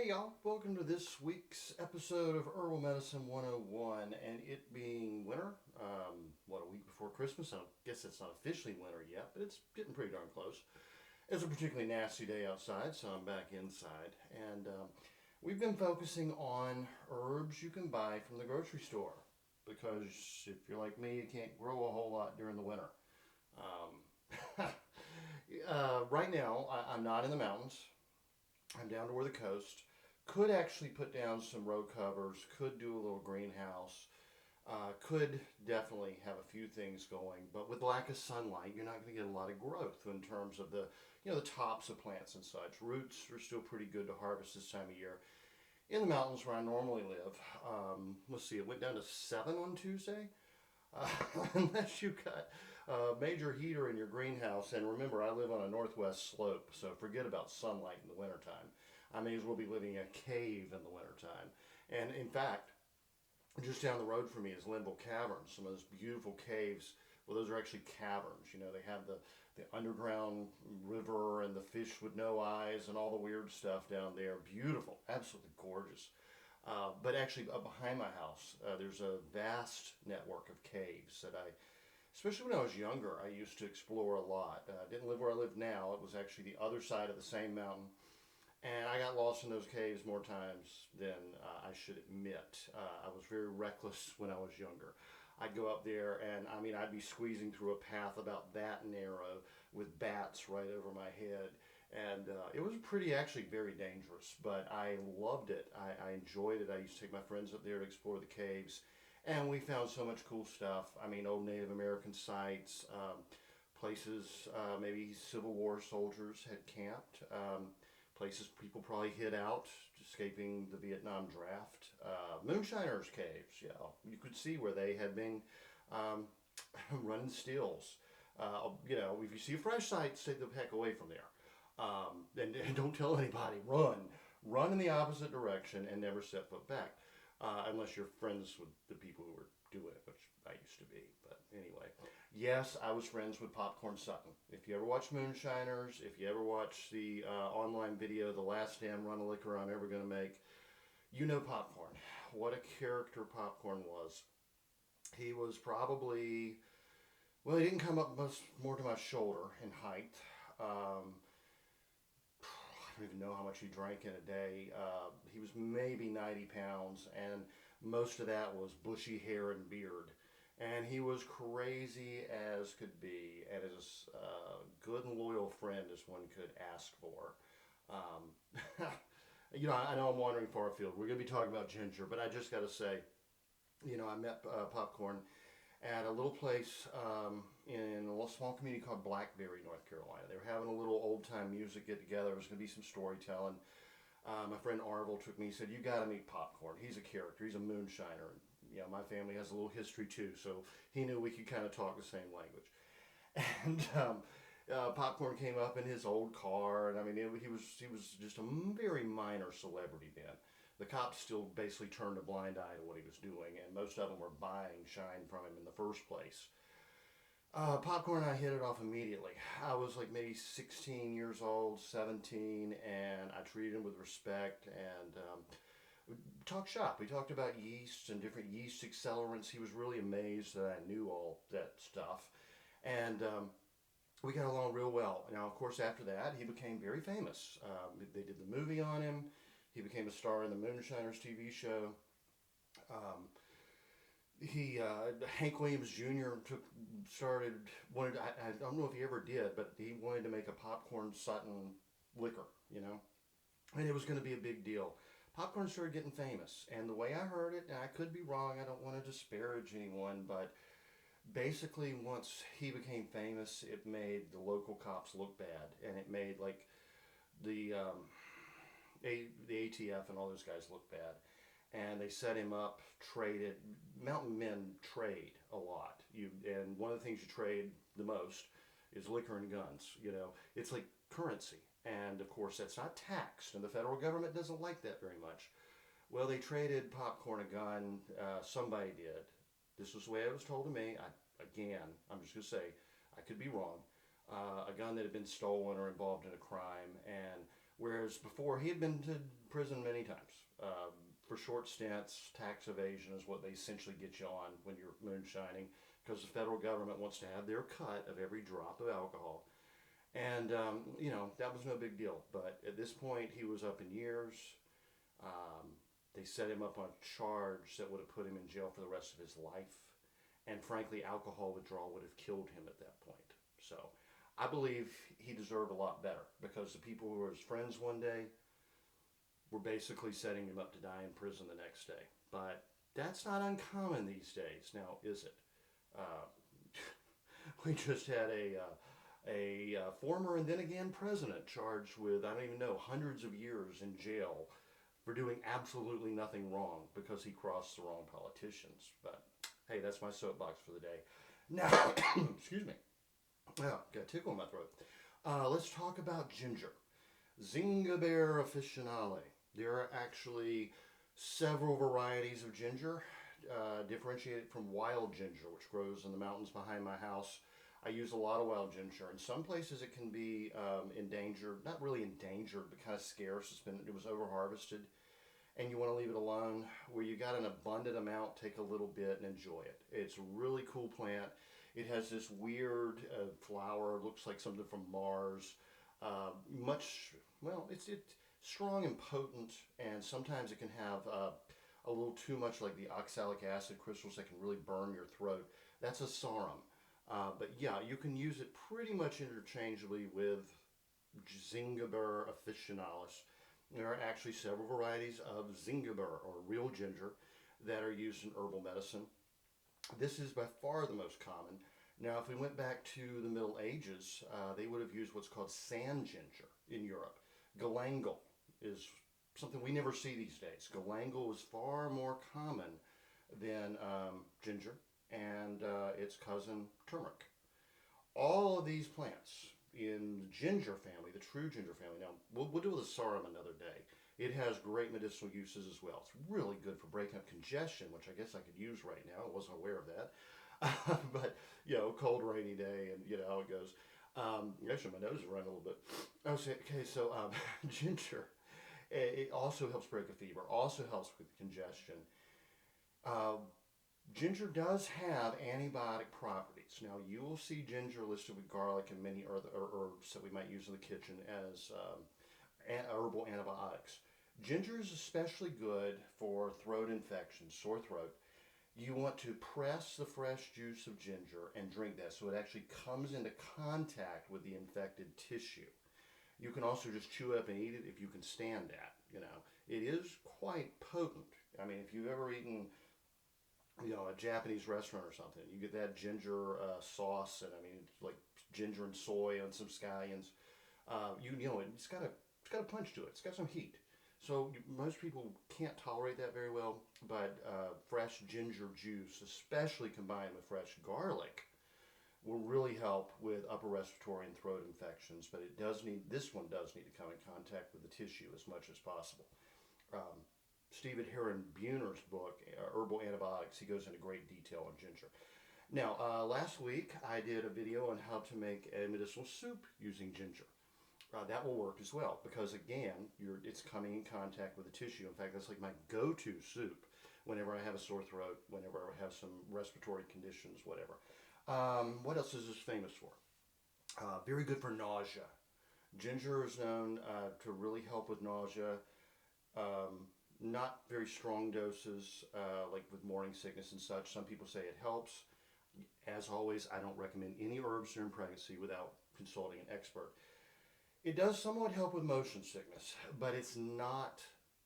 Hey y'all, welcome to this week's episode of Herbal Medicine 101, and it being winter, a week before Christmas. I guess it's not officially winter yet, but it's getting pretty darn close. It's a particularly nasty day outside, so I'm back inside, and we've been focusing on herbs you can buy from the grocery store, because if you're like me, you can't grow a whole lot during the winter. Um, right now, I'm not in the mountains. I'm down toward the coast. Could actually put down some row covers. Could do a little greenhouse. Could definitely have a few things going, but with lack of sunlight, you're not going to get a lot of growth in terms of the tops of plants and such. Roots are still pretty good to harvest this time of year. In the mountains where I normally live, let's see, it went down to 7 on Tuesday. Uh, unless you got a major heater in your greenhouse, and remember, I live on a northwest slope, so forget about sunlight in the wintertime. I may as well be living in a cave in the wintertime. And in fact, just down the road from me is Linville Caverns, some of those beautiful caves. Well, those are actually caverns. You know, they have the underground river and the fish with no eyes and all the weird stuff down there. Beautiful, absolutely gorgeous. But actually, behind my house, there's a vast network of caves that especially when I was younger, I used to explore a lot. I didn't live where I live now. It was actually the other side of the same mountain. And I got lost in those caves more times than I should admit. I was very reckless when I was younger. I'd go up there and I'd be squeezing through a path about that narrow with bats right over my head. And it was pretty, actually very dangerous, but I loved it. I enjoyed it. I used to take my friends up there to explore the caves, and we found so much cool stuff. Old Native American sites, places maybe Civil War soldiers had camped, places people probably hid out, escaping the Vietnam draft. Moonshiners' caves, yeah, you could see where they had been um, running stills. If you see a fresh site, stay the heck away from there. And don't tell anybody. Run in the opposite direction and never set foot back, unless you're friends with the people who were doing it, which I used to be. But anyway, yes, I was friends with Popcorn Sutton. If you ever watch Moonshiners, if you ever watch the online video, The Last Damn Run of Liquor I'm Ever Gonna Make, you know Popcorn. What a character Popcorn was. He was probably, well, he didn't come up much more to my shoulder in height. I don't even know how much he drank in a day. He was maybe 90 pounds, and most of that was bushy hair and beard. And he was crazy as could be, and as good and loyal friend as one could ask for. I know I'm wandering far afield. We're going to be talking about ginger, but I just got to say, I met Popcorn at a little place in a little small community called Blackberry, North Carolina. They were having a little old time music get together. There was going to be some storytelling. My friend Arvel took me. He said, "You got to meet Popcorn. He's a character. He's a moonshiner. And, my family has a little history too, so he knew we could kind of talk the same language." And Popcorn came up in his old car, and he was just a very minor celebrity then. The cops still basically turned a blind eye to what he was doing, and most of them were buying shine from him in the first place. Popcorn and I hit it off immediately. I was like maybe 16 years old, 17, and I treated him with respect, and we talked shop. We talked about yeast and different yeast accelerants. He was really amazed that I knew all that stuff, and we got along real well. Now, of course, after that, he became very famous. They did the movie on him. He became a star in the Moonshiners TV show. Um, Hank Williams Jr. I don't know if he ever did, but he wanted to make a Popcorn Sutton liquor, and it was going to be a big deal. Popcorn started getting famous, and the way I heard it, and I could be wrong, I don't want to disparage anyone, but basically once he became famous, it made the local cops look bad, and it made like the the ATF and all those guys look bad. And they set him up, traded. Mountain men trade a lot. And one of the things you trade the most is liquor and guns. It's like currency, and of course that's not taxed, and the federal government doesn't like that very much. Well, they traded Popcorn a gun. Somebody did. This was the way it was told to me. I'm just gonna say, I could be wrong. A gun that had been stolen or involved in a crime, and Whereas before, he had been to prison many times for short stints. Tax evasion is what they essentially get you on when you're moonshining, because the federal government wants to have their cut of every drop of alcohol. And, that was no big deal. But at this point, he was up in years. Um, they set him up on a charge that would have put him in jail for the rest of his life. And frankly, alcohol withdrawal would have killed him at that point. So I believe he deserved a lot better, because the people who were his friends one day were basically setting him up to die in prison the next day. But that's not uncommon these days, now is it? Uh, we just had a former and then again president charged with, I don't even know, hundreds of years in jail for doing absolutely nothing wrong because he crossed the wrong politicians. But hey, that's my soapbox for the day. Now, excuse me. Oh, got a tickle in my throat. Let's talk about ginger. Zingiber officinale. There are actually several varieties of ginger, differentiated from wild ginger, which grows in the mountains behind my house. I use a lot of wild ginger. In some places it can be endangered, not really endangered, but kind of scarce. It was over harvested, and you want to leave it alone. Where you got an abundant amount, take a little bit and enjoy it. It's a really cool plant. It has this weird flower, looks like something from Mars. It's strong and potent, and sometimes it can have a little too much, like the oxalic acid crystals that can really burn your throat. That's a sarum. But yeah, you can use it pretty much interchangeably with Zingiber officinalis. There are actually several varieties of Zingiber, or real ginger, that are used in herbal medicine. This is by far the most common. Now, if we went back to the Middle Ages, they would have used what's called sand ginger in Europe. Galangal is something we never see these days. Galangal is far more common than ginger, and its cousin turmeric. All of these plants in the ginger family, the true ginger family. Now, we'll do the sarum another day. It has great medicinal uses as well. It's really good for breaking up congestion, which I guess I could use right now. I wasn't aware of that. But, cold, rainy day, and you know how it goes. Actually, my nose is running a little bit. Okay, so ginger, it also helps break a fever, also helps with congestion. Uh, Ginger does have antibiotic properties. Now, you will see ginger listed with garlic and many other herbs that we might use in the kitchen as herbal antibiotics. Ginger is especially good for throat infections, sore throat. You want to press the fresh juice of ginger and drink that so it actually comes into contact with the infected tissue. You can also just chew it up and eat it if you can stand that. It is quite potent. I mean, if you've ever eaten a Japanese restaurant or something, you get that ginger sauce, and I mean, it's like ginger and soy and some scallions. It's got a punch to it. It's got some heat. So most people can't tolerate that very well, but fresh ginger juice, especially combined with fresh garlic, will really help with upper respiratory and throat infections. But this one does need to come in contact with the tissue as much as possible. Stephen Heron Buhner's book, Herbal Antibiotics, he goes into great detail on ginger. Now, last week I did a video on how to make a medicinal soup using ginger. That will work as well, because again, it's coming in contact with the tissue. In fact, that's like my go-to soup whenever I have a sore throat, whenever I have some respiratory conditions, whatever. What else is this famous for? Very good for nausea. Ginger is known to really help with nausea. Not very strong doses, like with morning sickness and such. Some people say it helps. As always, I don't recommend any herbs during pregnancy without consulting an expert. It does somewhat help with motion sickness, but it's not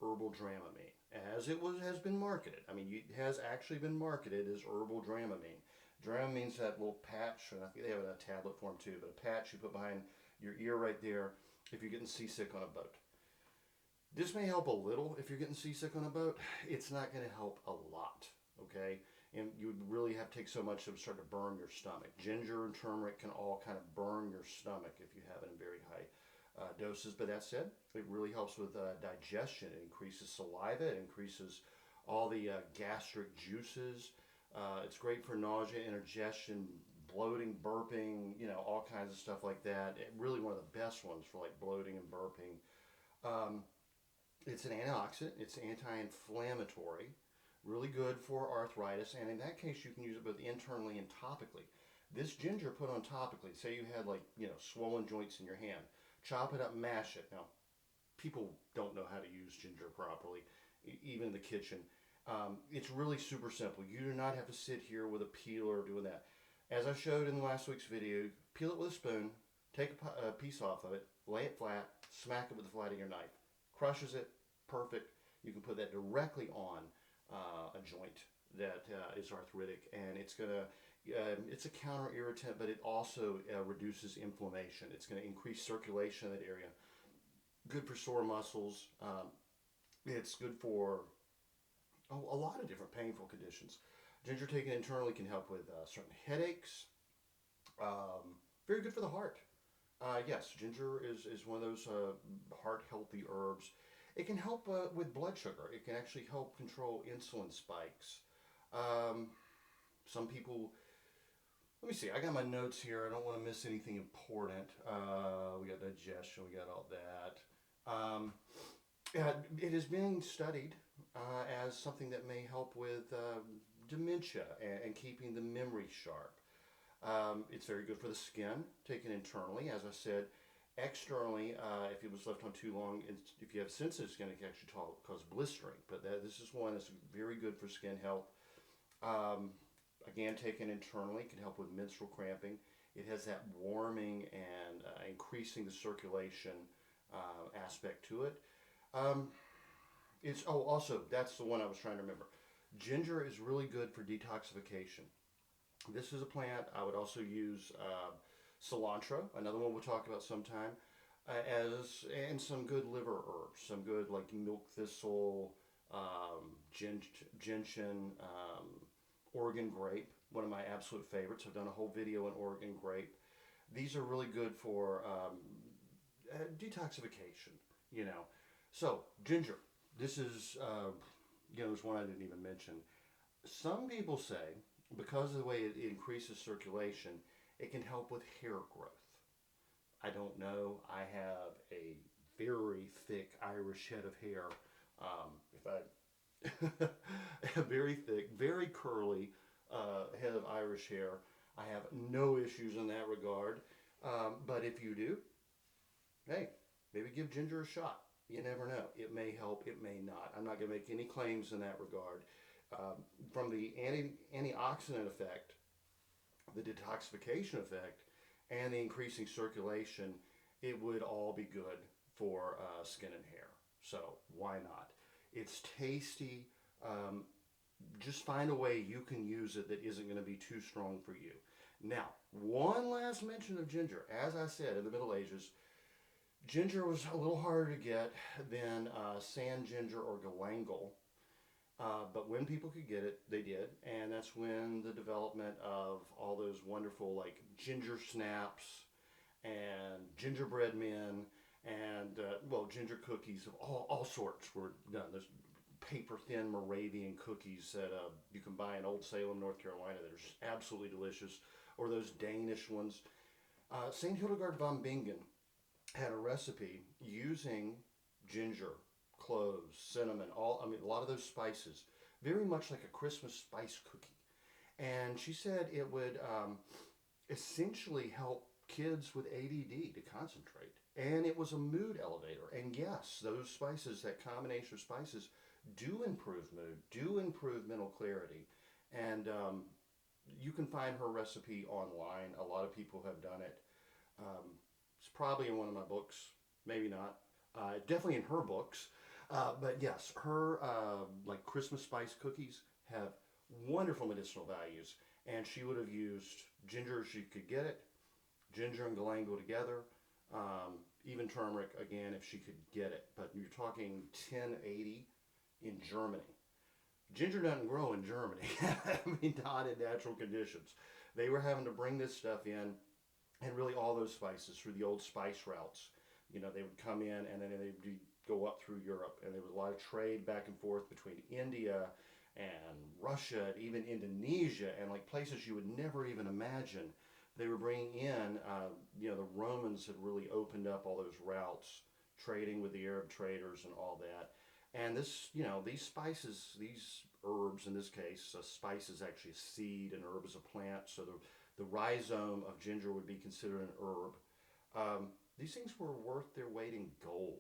herbal Dramamine, as has been marketed. I mean, it has actually been marketed as herbal Dramamine. Dramamine's that little patch, and I think they have it in a tablet form too, but a patch you put behind your ear right there if you're getting seasick on a boat. This may help a little if you're getting seasick on a boat. It's not going to help a lot, okay? And you would really have to take so much it would start to burn your stomach. Ginger and turmeric can all kind of burn your stomach if you have it in very high doses. But that said, it really helps with digestion. It increases saliva. It increases all the gastric juices. It's great for nausea, indigestion, bloating, burping, all kinds of stuff like that. Really one of the best ones for like bloating and burping. Um, it's an antioxidant, it's anti-inflammatory, really good for arthritis, and in that case, you can use it both internally and topically. This ginger put on topically, say you had like, swollen joints in your hand, chop it up, mash it. Now, people don't know how to use ginger properly, even in the kitchen. It's really super simple. You do not have to sit here with a peeler doing that. As I showed in last week's video, peel it with a spoon, take a piece off of it, lay it flat, smack it with the flat of your knife. Crushes it, perfect. You can put that directly on a joint that is arthritic, and it's a counter irritant, but it also reduces inflammation. It's going to increase circulation in that area. Good for sore muscles. It's good for a lot of different painful conditions. Ginger taken internally can help with certain headaches. Very good for the heart. Yes, ginger is one of those heart healthy herbs. It can help with blood sugar. It can actually help control insulin spikes. Um, some people, let me see, I got my notes here. I don't want to miss anything important. We got digestion, we got all that. Yeah, it is being studied as something that may help with dementia and keeping the memory sharp. It's very good for the skin, taken internally. As I said, externally, if it was left on too long, if you have sensitive skin, it can actually cause blistering. But this is one that's very good for skin health. Again, taken internally, can help with menstrual cramping. It has that warming and increasing the circulation aspect to it. Um, also, that's the one I was trying to remember. Ginger is really good for detoxification. This is a plant. I would also use cilantro, another one we'll talk about sometime, as and some good liver herbs, some good like milk thistle, gentian, Oregon grape, one of my absolute favorites. I've done a whole video on Oregon grape. These are really good for detoxification, you know. So, ginger. This is, there's one I didn't even mention. Some people say, because of the way it increases circulation, it can help with hair growth. I don't know. I have a very thick Irish head of hair. If I a very thick, very curly head of Irish hair. I have no issues in that regard. But if you do, hey, maybe give ginger a shot. You never know. It may help, it may not. I'm not going to make any claims in that regard. From the antioxidant effect, the detoxification effect, and the increasing circulation, it would all be good for skin and hair. So why not? It's tasty. Just find a way you can use it that isn't going to be too strong for you. Now, one last mention of ginger. As I said, in the Middle Ages, ginger was a little harder to get than sand ginger or galangal. But when people could get it, they did. And that's when the development of all those wonderful like ginger snaps and gingerbread men and, ginger cookies of all sorts were done. There's paper thin Moravian cookies that you can buy in Old Salem, North Carolina that are just absolutely delicious. Or those Danish ones. St. Hildegard von Bingen had a recipe using ginger, cloves, cinnamon, a lot of those spices, very much like a Christmas spice cookie. And she said it would essentially help kids with ADD to concentrate. And it was a mood elevator. And yes, those spices, that combination of spices, do improve mood, do improve mental clarity. And you can find her recipe online. A lot of people have done it. It's probably in one of my books, maybe not. Definitely in her books. But yes, her like Christmas spice cookies have wonderful medicinal values. And she would have used ginger if she could get it, ginger and galangal together, even turmeric again if she could get it. But you're talking 1080 in Germany. Ginger doesn't grow in Germany. I mean, not in natural conditions. They were having to bring this stuff in, and really all those spices through the old spice routes. You know, they would come in and then they would go up through Europe, and there was a lot of trade back and forth between India and Russia, and even Indonesia, and like places you would never even imagine. They were bringing in, the Romans had really opened up all those routes, trading with the Arab traders and all that. And this, these spices, these herbs in this case, a spice is actually a seed, and herb is a plant. So the rhizome of ginger would be considered an herb. These things were worth their weight in gold.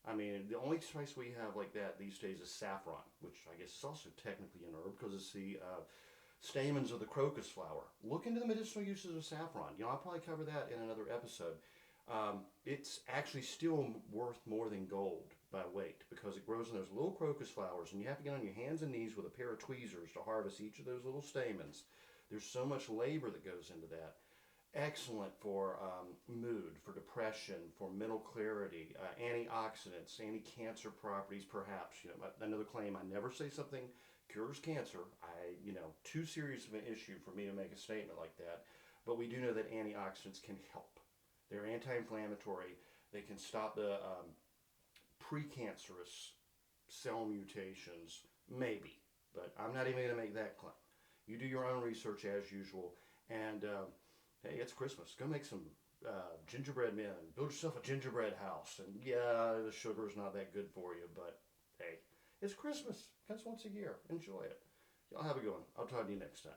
I mean, the only spice we have like that these days is saffron, which I guess is also technically an herb because it's the stamens of the crocus flower. Look into the medicinal uses of saffron. I'll probably cover that in another episode. It's actually still worth more than gold by weight because it grows in those little crocus flowers, and you have to get on your hands and knees with a pair of tweezers to harvest each of those little stamens. There's so much labor that goes into that. Excellent for mood, for depression, for mental clarity, antioxidants, anti-cancer properties, perhaps. Another claim, I never say something cures cancer. Too serious of an issue for me to make a statement like that. But we do know that antioxidants can help. They're anti-inflammatory. They can stop the precancerous cell mutations, maybe. But I'm not even going to make that claim. You do your own research as usual. And hey, it's Christmas. Go make some gingerbread men. Build yourself a gingerbread house. And yeah, the sugar is not that good for you, but hey, it's Christmas. Comes once a year. Enjoy it. Y'all have a good one. I'll talk to you next time.